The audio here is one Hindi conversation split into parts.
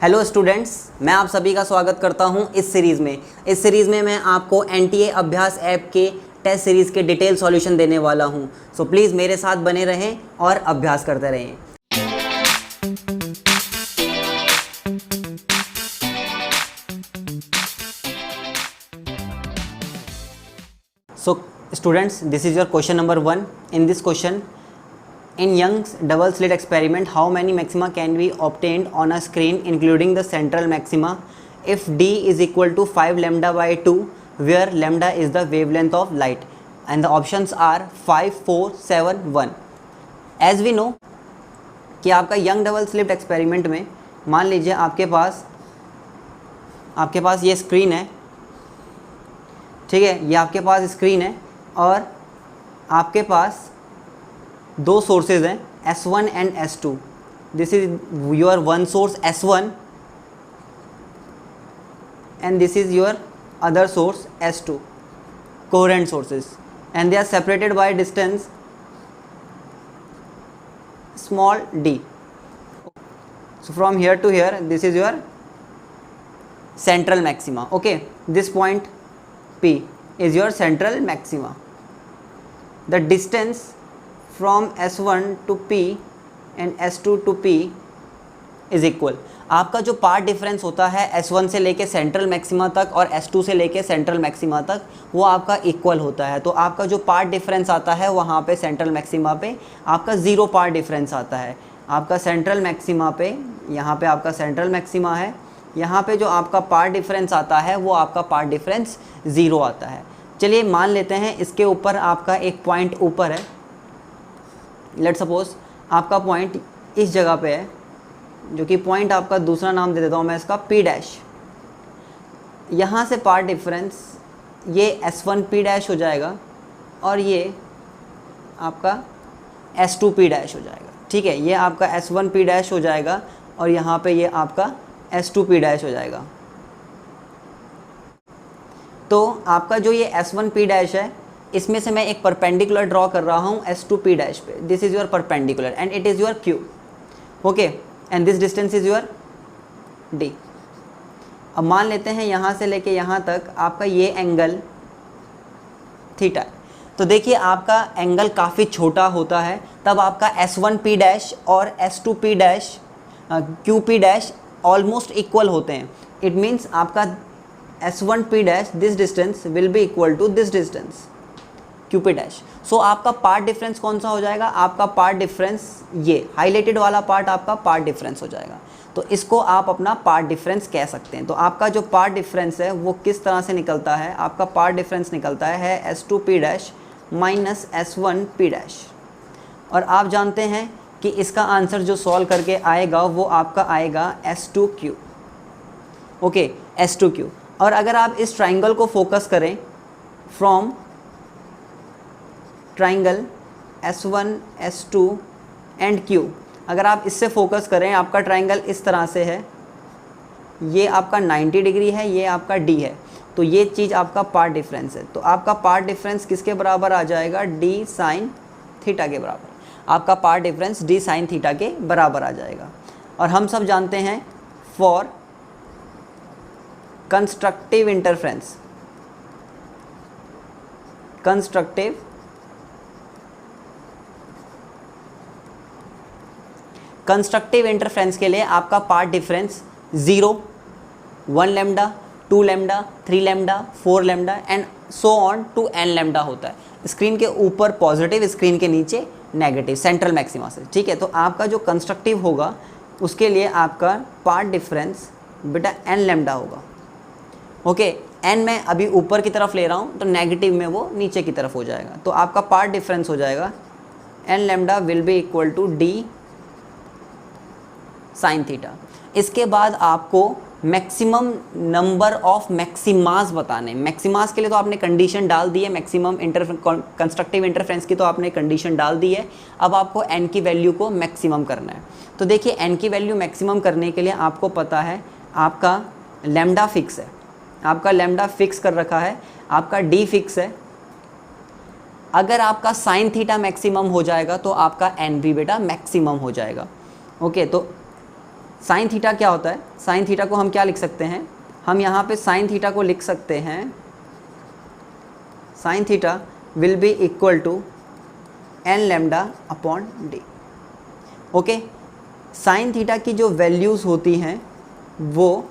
हेलो स्टूडेंट्स, मैं आप सभी का स्वागत करता हूं इस सीरीज़ में मैं आपको एनटीए अभ्यास ऐप के टेस्ट सीरीज़ के डिटेल सॉल्यूशन देने वाला हूं। सो प्लीज़ मेरे साथ बने रहें और अभ्यास करते रहें। So students, this is your question number 1। In this question, in Young's double slit experiment, how many maxima can be obtained on a screen including the central maxima if d is equal to 5 lambda by 2, where lambda is the wavelength of light? And the options are 5, 4, 7, 1. As we know कि आपका यंग डबल स्लिट एक्सपेरिमेंट में मान लीजिए आपके पास ये स्क्रीन है, ठीक है, ये आपके पास स्क्रीन है और आपके पास दो सोर्सेज हैं S1 and S2। This is your one source S1 and this is your other source S2, coherent sources, and they are separated by distance small d. So from here to here, this is your central maxima. Okay, this point P is your central maxima. The distance from S1 to P and S2 to P is equal. आपका जो पार्ट डिफरेंस होता है S1 से लेके सेंट्रल मैक्सिमा तक और S2 से लेके सेंट्रल मैक्सिमा तक, वो आपका इक्वल होता है। तो आपका जो पार्ट डिफरेंस आता है वहाँ पे सेंट्रल मैक्सिमा पे आपका ज़ीरो पार्ट डिफरेंस आता है। आपका सेंट्रल मैक्सिमा पे, यहाँ पे आपका सेंट्रल मैक्सिमा है, यहाँ पे जो आपका पार्ट डिफरेंस आता है वो आपका पार्ट डिफरेंस ज़ीरो आता है। चलिए मान लेते हैं इसके ऊपर आपका एक पॉइंट ऊपर है। लेट सपोज आपका पॉइंट इस जगह पे है, जो कि पॉइंट आपका दूसरा नाम दे देता हूँ मैं इसका P डैश। यहाँ से पार्ट डिफरेंस ये S1 P डैश हो जाएगा और ये आपका S2 P डैश हो जाएगा। ठीक है, ये आपका S1 P डैश हो जाएगा और यहाँ पे ये आपका S2 P डैश हो जाएगा। तो आपका जो ये S1 P डैश है, इसमें से मैं एक परपेंडिकुलर ड्रॉ कर रहा हूँ S2 P डैश पे। This is your perpendicular and it is your Q। Okay, and this distance is your D। अब मान लेते हैं यहाँ से लेके यहाँ तक आपका ये एंगल थीटा है। तो देखिए आपका एंगल काफ़ी छोटा होता है, तब आपका S1 P डैश और S2 P dash Q P dash almost equal होते हैं। इट मीन्स आपका S1 P dash this distance will be equal to this distance Q P dash. So आपका पार्ट डिफरेंस कौन सा हो जाएगा? आपका पार्ट डिफरेंस ये हाईलाइटेड वाला पार्ट आपका पार्ट डिफरेंस हो जाएगा। तो इसको आप अपना पार्ट डिफरेंस कह सकते हैं। तो आपका जो पार्ट डिफरेंस है वो किस तरह से निकलता है? आपका पार्ट डिफरेंस निकलता है S2 P dash minus S1 P dash. और आप जानते हैं कि इसका आंसर जो सॉल्व करके आएगा वो आपका आएगा S2Q। Okay, S2Q। और अगर आप इस ट्राइंगल को फोकस करें from triangle S1 S2 and Q, अगर आप इससे फोकस करें, आपका ट्राइंगल इस तरह से है, ये आपका 90 डिग्री है, ये आपका D है। तो ये चीज़ आपका पार्ट डिफरेंस है। तो आपका पार्ट डिफरेंस किसके बराबर आ जाएगा? D साइन थीटा के बराबर। आपका part difference D sine theta के बराबर आ जाएगा। और हम सब जानते हैं for constructive interference, constructive interference के लिए आपका part difference 0, 1 lambda, 2 lambda, 3 lambda, 4 lambda and so on to n lambda होता है। स्क्रीन के ऊपर पॉजिटिव, स्क्रीन के नीचे नेगेटिव, सेंट्रल मैक्सिमा से। ठीक है, तो आपका जो कंस्ट्रक्टिव होगा उसके लिए आपका पार्ट डिफरेंस बेटा n लैम्डा होगा। ओके, n मैं अभी ऊपर की तरफ ले रहा हूँ तो नेगेटिव में वो नीचे की तरफ हो जाएगा। तो आपका पार्ट डिफरेंस हो जाएगा n lambda will be equal to D sine theta. इसके बाद आपको मैक्सिमम नंबर ऑफ मैक्सिमास बताने। मैक्सिमास के लिए तो आपने कंडीशन डाल दी है, मैक्सिमम कंस्ट्रक्टिव इंटरफेरेंस की तो आपने कंडीशन डाल दी है। अब आपको n की वैल्यू को मैक्सिमम करना है। तो देखिए n की वैल्यू मैक्सिमम करने के लिए आपको पता है आपका लैम्डा फिक्स है, आपका लैम्डा फिक्स कर रखा है, आपका D फिक्स है। अगर आपका साइन थीटा मैक्सिमम हो जाएगा तो आपका n भी बेटा मैक्सिमम हो जाएगा। ओके, तो साइन थीटा क्या होता है? साइन थीटा को हम क्या लिख सकते हैं? हम यहाँ पे साइन थीटा को लिख सकते हैं, sine theta will be equal to n lambda upon d. Okay, sine theta की जो वैल्यूज़ होती हैं वो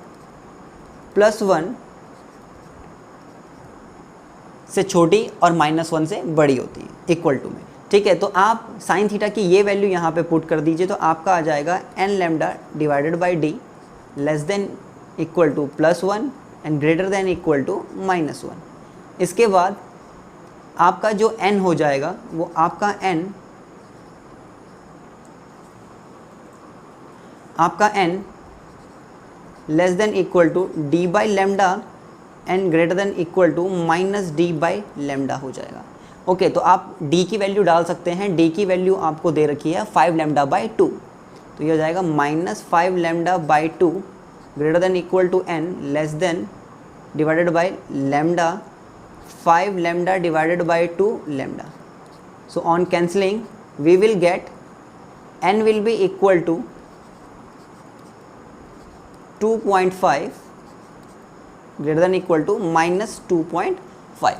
+1 से छोटी और -1 से बड़ी होती है, इक्वल टू में। ठीक है, तो आप साइन थीटा की ये वैल्यू यहाँ पे पुट कर दीजिए, तो आपका आ जाएगा n lambda divided by d less than equal to +1 and greater than equal to -1। इसके बाद आपका जो n हो जाएगा वो आपका n less than equal to d by lambda and greater than equal to -d by lambda हो जाएगा। ओके, तो आप d की वैल्यू डाल सकते हैं। d की वैल्यू आपको दे रखी है 5 लैम्डा बाई 2, तो ये हो जाएगा -5 lambda by 2 greater than equal to n less than divided by lambda 5 lambda divided by 2 lambda. So on cancelling we will get n will be equal to 2.5 greater than equal to -2.5।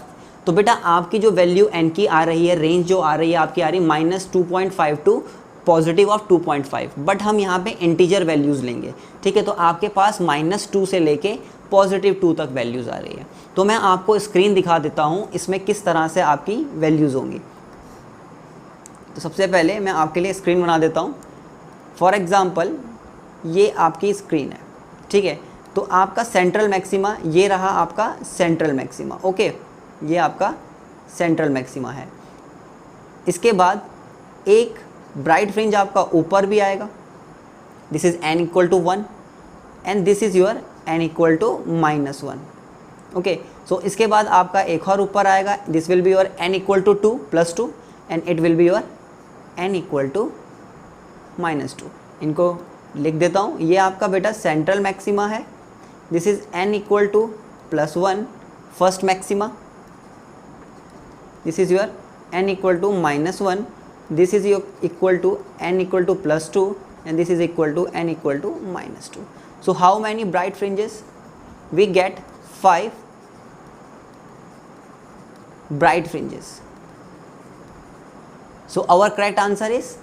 तो बेटा आपकी जो वैल्यू n की आ रही है, रेंज जो आ रही है आपकी आ रही है -2.5 टू पॉजिटिव ऑफ 2.5, बट हम यहाँ पे इंटीजर वैल्यूज़ लेंगे। ठीक है, तो आपके पास -2 से लेके +2 तक वैल्यूज़ आ रही है। तो मैं आपको स्क्रीन दिखा देता हूँ इसमें किस तरह से आपकी वैल्यूज़ होंगी। तो सबसे पहले मैं आपके लिए स्क्रीन बना देता हूँ। फॉर एग्ज़ाम्पल ये आपकी स्क्रीन है, ठीक है। तो आपका सेंट्रल मैक्सिमा ये रहा, आपका सेंट्रल मैक्सिमा। ओके, ये आपका सेंट्रल मैक्सिमा है। इसके बाद एक ब्राइट फ्रिंज आपका ऊपर भी आएगा, this is n equal to 1 and this is your n equal to -1। Okay, so इसके बाद आपका एक और ऊपर आएगा, this will be your n equal to 2 +2 and it will be your n equal to -2। इनको लिख देता हूँ। ये आपका बेटा सेंट्रल मैक्सिमा है, this is n equal to +1 first maxima, this is your n equal to -1, this is equal to n equal to +2 and this is equal to n equal to -2. So how many bright fringes? We get 5 bright fringes. So our correct answer is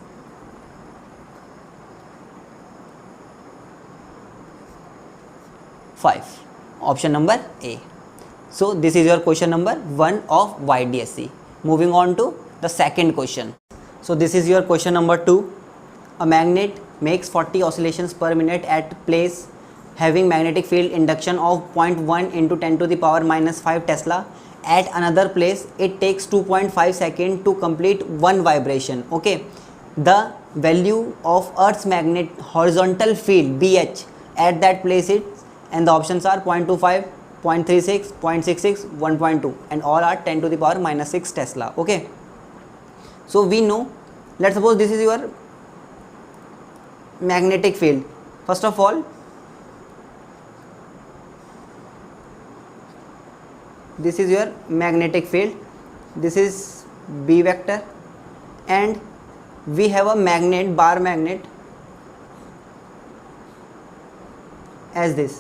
option number A. So this is your question number 1 of YDSC. Moving on to the second question. So this is your question number 2. A magnet makes 40 oscillations per minute at place having magnetic field induction of 0.1 into 10 to the power -5 Tesla. At another place it takes 2.5 seconds to complete one vibration. Okay, the value of Earth's magnet horizontal field BH at that place is, and the options are 0.25, 0.36, 0.66, 1.2 and all are 10 to the power -6 Tesla. Okay, so we know, let's suppose this is your magnetic field. First of all, this is your magnetic field, this is B vector and we have a magnet, bar magnet as this,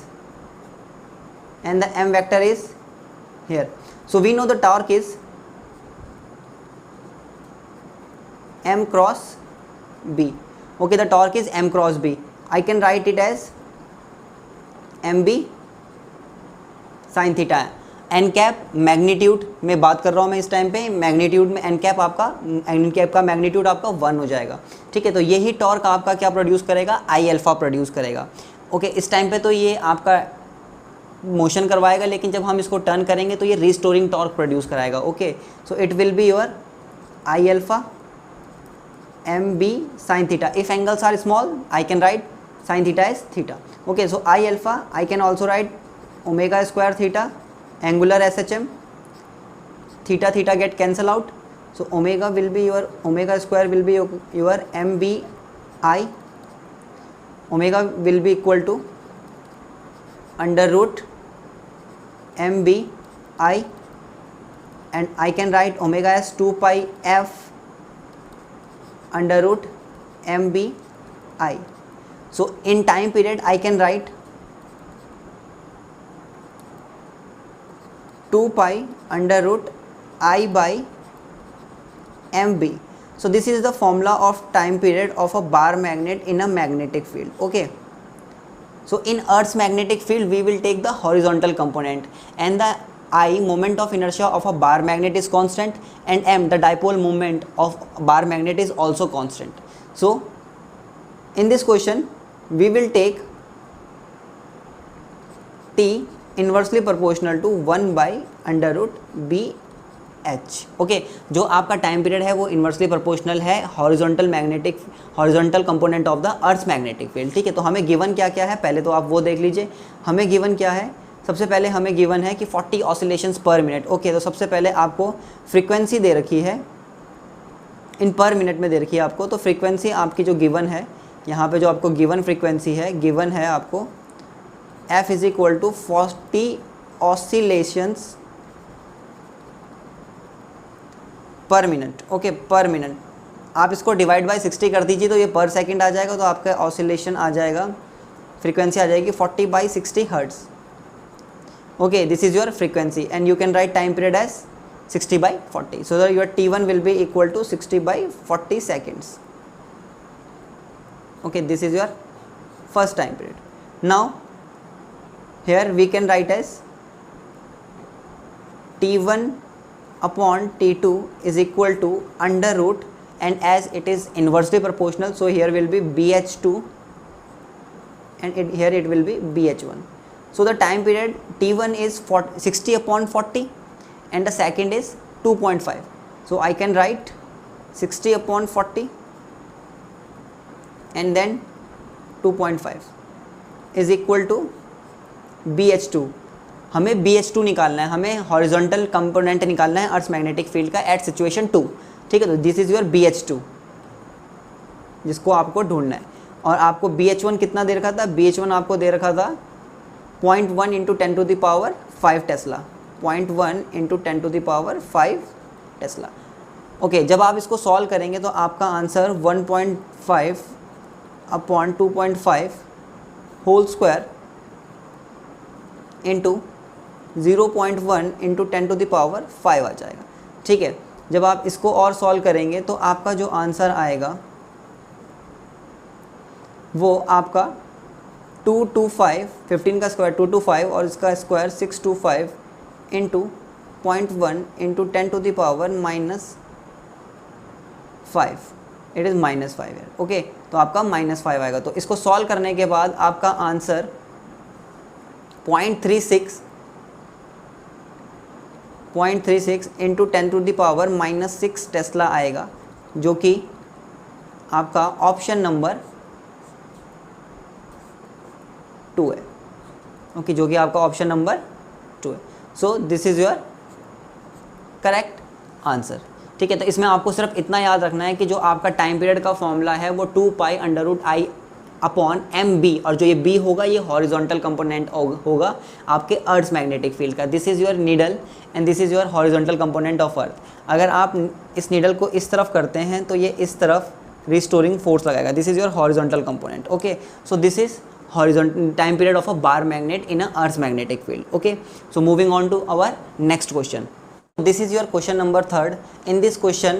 and the M vector is here. So we know the torque is M cross B. Okay, the torque is M cross B. I can write it as MB sin theta. N cap magnitude में बात कर रहा हूँ मैं इस टाइम पे, मैग्नीट्यूड में एन कैप का मैग्नीट्यूड आपका 1 हो जाएगा। ठीक है, तो यही टॉर्क आपका क्या प्रोड्यूस करेगा, आई अल्फा प्रोड्यूस करेगा। ओके, इस टाइम पे तो ये आपका मोशन करवाएगा, लेकिन जब हम इसको टर्न करेंगे तो ये रिस्टोरिंग टॉर्क प्रोड्यूस कराएगा। Okay, so it will be your I alpha M B sine theta. If angles are small, I can write sin theta as theta. Okay, so I alpha, I can also write omega square theta, angular SHM, theta theta get cancel out. So omega will be your, omega square will be your MBI. Omega will be equal to under root MBI, and I can write omega as 2 pi f under root MBI. So in time period I can write 2 pi under root I by mb. So this is the formula of time period of a bar magnet in a magnetic field. Okay, so in Earth's magnetic field we will take the horizontal component, and the I, moment of inertia of a bar magnet, is constant, and m, the dipole moment of bar magnet, is also constant. So in this question we will take T inversely proportional to 1 by under root b h. Okay, जो आपका टाइम पीरियड है वो इन्वर्सली प्रोपोर्शनल है horizontal component of the earth magnetic field. ठीक है, तो हमें गिवन क्या क्या है पहले तो आप वो देख लीजिए. हमें गिवन क्या है, सबसे पहले हमें गिवन है कि 40 ऑसिलेशंस पर मिनट. ओके, तो सबसे पहले आपको फ्रीक्वेंसी दे रखी है, इन पर मिनट में दे रखी है आपको. तो फ्रीक्वेंसी आपकी जो गिवन है, यहाँ पे जो आपको गिवन फ्रीक्वेंसी है, गिवन है आपको f is equal to 40 oscillations पर मिनट. ओके, पर मिनट. आप इसको डिवाइड बाय 60 कर दीजिए तो ये पर सेकंड आ जाएगा. तो आपका ऑसिलेशन आ जाएगा, फ्रीक्वेंसी आ जाएगी 40 by 60 hertz. Okay, this is your frequency and you can write time period as 60 by 40. So that your T1 will be equal to 60 by 40 seconds. Okay, this is your first time period. Now here we can write as T1 upon T2 is equal to under root, and as it is inversely proportional, so here will be BH2 and here it will be BH1. So the time period T1 is 60 upon 40 and the second is 2.5. So I can write 60 upon 40 and then 2.5 is equal to BH2. हमें BH2 निकालना है, हमें हॉरिजॉन्टल कंपोनेंट निकालना है अर्थ मैग्नेटिक फील्ड का एट सिचुएशन 2. ठीक है, तो दिस इज योर BH2 जिसको आपको ढूंढना है. और आपको BH1 कितना दे रखा था, BH1 आपको दे रखा था 0.1 into 10 to the power 5 tesla. 0.1 into 10 to the power 5 tesla. Okay, जब आप इसको सॉल्व करेंगे तो आपका answer 1.5 upon 2.5 whole square into 0.1 into 10 to the power 5 आ जाएगा. ठीक है, जब आप इसको और सॉल्व करेंगे तो आपका जो आंसर आएगा वो आपका 225, 15 का स्क्वायर 225 और इसका square 625 into 0.1 into 10 to the power -5. It is -5 है. ओके, तो आपका -5 आएगा. तो इसको सॉल्व करने के बाद आपका answer 0.36 into 10 to the power -6 tesla आएगा, जो कि आपका ऑप्शन नंबर 2 है. ओके, जो कि आपका ऑप्शन नंबर 2 है. So this is your correct answer. ठीक है, तो इसमें आपको सिर्फ इतना याद रखना है कि जो आपका टाइम पीरियड का फॉर्मूला है वो 2 pi under root I upon M B, और जो ये बी होगा ये हॉरिजॉन्टल कंपोनेंट होगा आपके अर्थ मैग्नेटिक फील्ड का. This is your needle and this is your horizontal component of earth. अगर आप इस नीडल को इस तरफ करते हैं तो ये इस तरफ रिस्टोरिंग फोर्स लगाएगा. This is your horizontal component. Okay, so this is horizontal time period of a bar magnet in a earth's magnetic field. Okay, so moving on to our next question. This is your question number 3rd. In this question,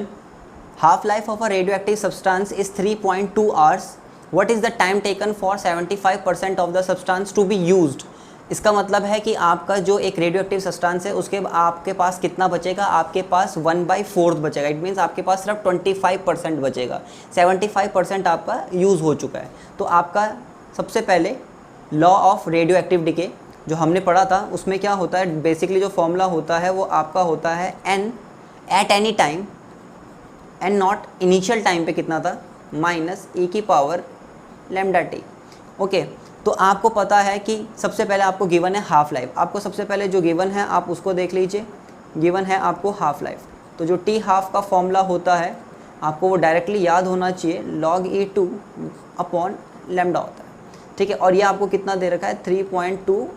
half life of a radioactive substance is 3.2 hours. What is the time taken for 75% of the substance to be used? इसका मतलब है कि आपका जो एक रेडियो एक्टिव सब्सटेंस है उसके आपके पास कितना बचेगा, आपके पास 1/4 बचेगा. इट मीन्स आपके पास सिर्फ 25% बचेगा. 75% आपका यूज़ हो चुका है. तो आपका सबसे पहले law of radio active decay जो हमने पढ़ा था उसमें क्या होता है, बेसिकली जो फॉर्मूला होता है वो आपका होता है n at any time, n not initial time पे कितना था, -e⁻λt. ओके, तो आपको पता है कि सबसे पहले आपको गिवन है हाफ लाइफ. आपको सबसे पहले जो गिवन है आप उसको देख लीजिए. गिवन है आपको हाफ लाइफ, तो जो टी हाफ का फॉर्मूला होता है आपको वो डायरेक्टली याद होना चाहिए, log E2 अपॉन लैम्डा होता है. ठीक है, और ये आपको कितना दे रखा है, 3.2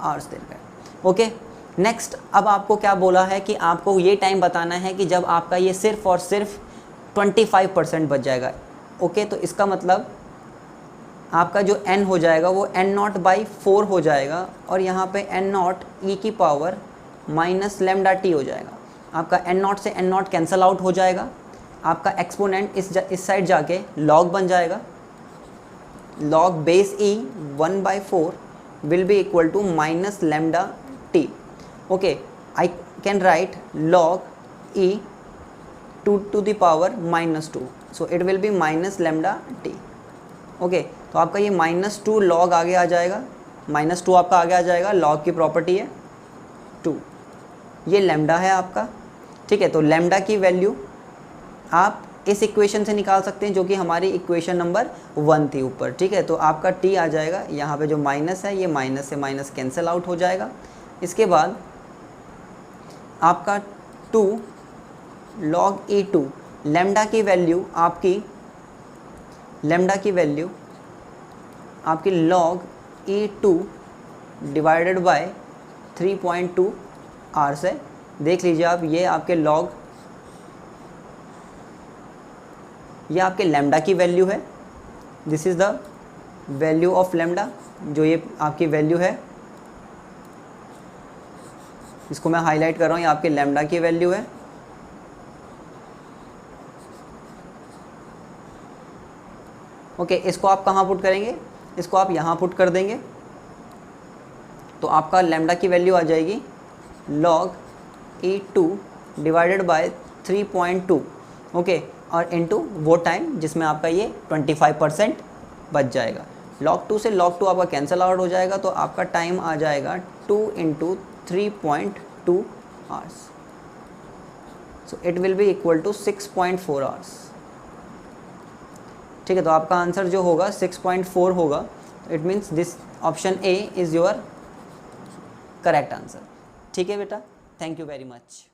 आवर्स दे रखा है. ओके, नेक्स्ट अब आपको क्या बोला है कि आपको ये टाइम बताना है कि जब आपका ये सिर्फ और सिर्फ 25% बच जाएगा. ओके, तो इसका मतलब आपका जो n हो जाएगा वो n0/4 हो जाएगा और यहाँ पे n0 e की पावर माइनस लेमडा टी हो जाएगा। आपका n0 से n0 कैंसल आउट हो जाएगा, आपका एक्सपोनेंट इस साइड जाके log बन जाएगा। log base e 1/4 will be equal to minus lambda t. Okay, I can write log e 2 to the power minus 2, so it will be minus lambda t. Okay तो आपका ये -2 log आगे आ जाएगा, -2 आपका आगे आ जाएगा, log की प्रॉपर्टी है 2, ये लैम्डा है आपका। ठीक है, तो लैम्डा की वैल्यू आप इस इक्वेशन से निकाल सकते हैं जो कि हमारी इक्वेशन नंबर 1 थी ऊपर। ठीक है, तो आपका t आ जाएगा, यहाँ पे जो माइनस है ये माइनस से माइनस कैंसिल आउट हो जाएगा। इसके बाद आपका 2 log e2, लैम्डा की वैल्यू आपकी log e2 divided by 3.2 hours है। देख लीजिए आप, ये आपके लैम्डा की वैल्यू है। This is the value of lambda, जो ये आपकी वैल्यू है, इसको मैं हाईलाइट कर रहा हूँ, ये आपके लैम्डा की वैल्यू है। ओके, इसको आप कहाँ पुट करेंगे, इसको आप यहाँ पुट कर देंगे तो आपका लैम्डा की वैल्यू आ जाएगी log e2 divided by 3.2। Okay, और इनटू वो टाइम जिसमें आपका ये 25% बच जाएगा। log 2 से log 2 आपका कैंसिल आउट हो जाएगा, तो आपका टाइम आ जाएगा 2 × 3.2 hours, so it will be equal to 6.4 hours. ठीक है, तो आपका आंसर जो होगा 6.4 होगा। It means this option A is your correct answer. ठीक है बेटा, थैंक यू वेरी मच।